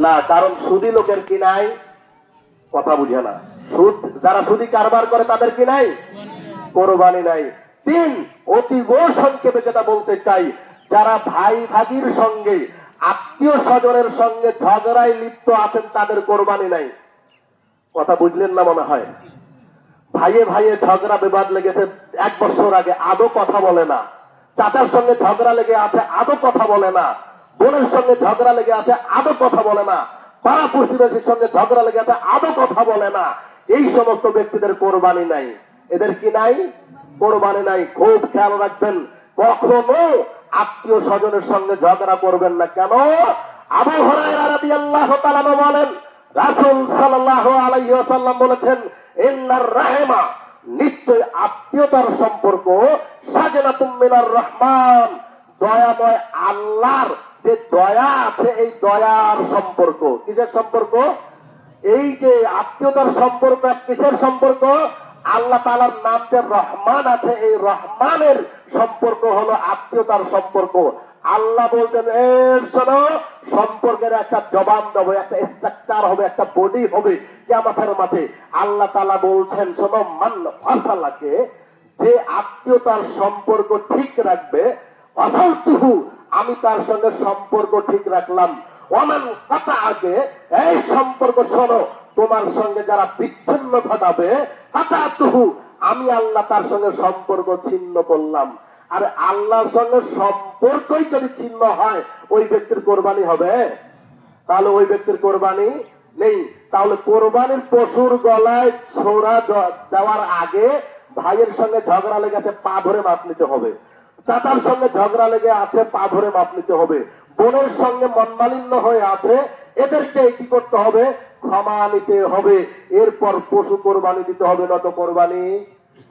না, কারণ সুদী লোকের কি নাই, কথা বুঝে না। সুদ যারা সুদী কারবার করে তাদের কি নাই, কোরবানি নাই। তিন, অতি সংক্ষেপে যেটা বলতে চাই, যারা ভাই ভাগির সঙ্গে আত্মীয় স্বজনের সঙ্গে ঝগড়ায় লিপ্ত আছেন তাদের কোরবানি নাই। কথা বুঝলেন না মনে হয়। ভাইয়ে ভাইয়ে ঝগড়া বিবাদ লেগেছে 1 বছর আগে, আদৌ কথা বলে না। চাচার সঙ্গে ঝগড়া লেগে আছে, আদৌ কথা বলে না। বোনের সঙ্গে ঝগড়া লেগে আছে, আদৌ কথা বলে না। পাড়া প্রতিবেশীর সঙ্গে ঝগড়া লেগে আছে, আদৌ কথা বলে না। এই সমস্ত ব্যক্তিদের কোরবানি নাই। এদের কি নাই, কোরবানি নাই। খুব খেয়াল রাখবেন, কখনো আত্মীয় স্বজনের সঙ্গে ঝগড়া করবেন না। কেন? আবু হুরায়রা রাদিয়াল্লাহু তাআলা বলেন, রাসূল সাল্লাল্লাহু আলাইহি ওয়াসাল্লাম বলেছেন, ইন্নার রাহমা, নিশ্চয় আত্মীয়তার সম্পর্ক, সাজনাতুম মিনার রহমান, দয়াময় আল্লাহর যে দয়া আছে, এই দয়ার সম্পর্ক। কিসের সম্পর্ক? এই যে আত্মীয়তার সম্পর্ক, কিসের সম্পর্ক? আল্লাহ তাআলার নাম যে রহমান আছে, এই রহমানের সম্পর্ক হলো আত্মীয়তার সম্পর্ক। আল্লাহ বলতেন, এর শোনো, সম্পর্কের একটা জবান দেবো, একটা স্ট্রাকচার হবে, একটা বডি হবে কিয়ামতের মাঠে। আল্লাহ তাআলা বলছেন, শোনো, মান ফাসালাকে, যে আত্মীয়তার সম্পর্ক ঠিক রাখবে, অসালতুহু, আমি তার সঙ্গে সম্পর্ক ঠিক রাখলাম। ওমান কাতাআকে, এই সম্পর্ক শোনো, তোমার সঙ্গে যারা বিচ্ছিন্ন ঘটাবে, কাতাতুহু, আমি আল্লাহ তার সঙ্গে সম্পর্ক ছিন্ন করলাম। আর আল্লাহর সঙ্গে সম্পর্কই যদি ছিন্ন হয়, ওই ব্যক্তির কোরবানি হবে? তাহলে ওই ব্যক্তির কোরবানি নেই। তাহলে কোরবানির পশুর গলায় ছোড়া দেওয়ার আগে ভাইয়ের সঙ্গে ঝগড়া লেগে আছে, পা ধরে মাপ নিতে হবে। চাচার সঙ্গে ঝগড়া লেগে আছে, পা ধরে মাপ নিতে হবে। বোনের সঙ্গে মনমালিন্য হয়ে আছে, এদেরকে কি করতে হবে? ক্ষমা নিতে হবে। এরপর পশু কোরবানি দিতে হবে, নয়তো কোরবানি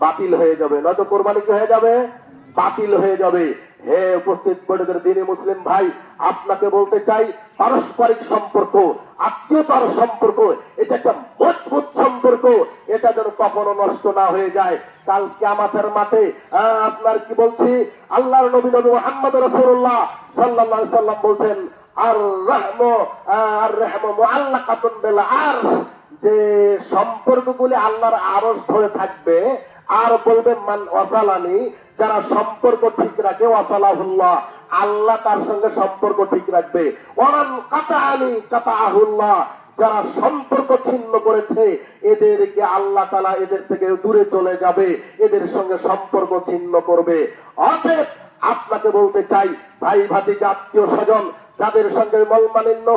বাতিল হয়ে যাবে। নয়তো কোরবানি কি হয়ে যাবে? বাতিল হয়ে যাবে। হে উপস্থিত বৈঠকের দিনী মুসলিম ভাই, আপনাকে বলতে চাই, পারস্পরিক সম্পর্ক, আত্মীয়তার সম্পর্ক, এটা একটা মজবুত সম্পর্ক। এটা যেন কখনো নষ্ট না হয়ে যায়। কাল কিয়ামতের মাঠে আপনার কি বলছি, আল্লাহর নবী মুহাম্মদ রাসূলুল্লাহ সাল্লাল্লাহু আলাইহি ওয়াসাল্লাম বলছেন, আর রহমু মুআল্লাকাতুন বিল আরশ, যে সম্পর্কগুলি আল্লাহর আরশ ধরে থাকবে। আর বলবেন, মান ওয়াসালানি, যারা সম্পর্ক ঠিক রাখে, ওয়াসালাহুল্লাহ, আল্লাহ তার সঙ্গে সম্পর্ক ঠিক রাখবে। ওয়ামান কাতাআনি কাতাআহুল্লাহ, যারা সম্পর্ক ছিন্ন করেছে, এদেরকে আল্লাহ তাআলা এদের থেকে দূরে চলে যাবে, এদের সঙ্গে সম্পর্ক ছিন্ন করবে। অতএব আপনাকে বলতে চাই, ভাই ভাতিজা আত্মীয় স্বজন যাদের সঙ্গে মনমালিন্য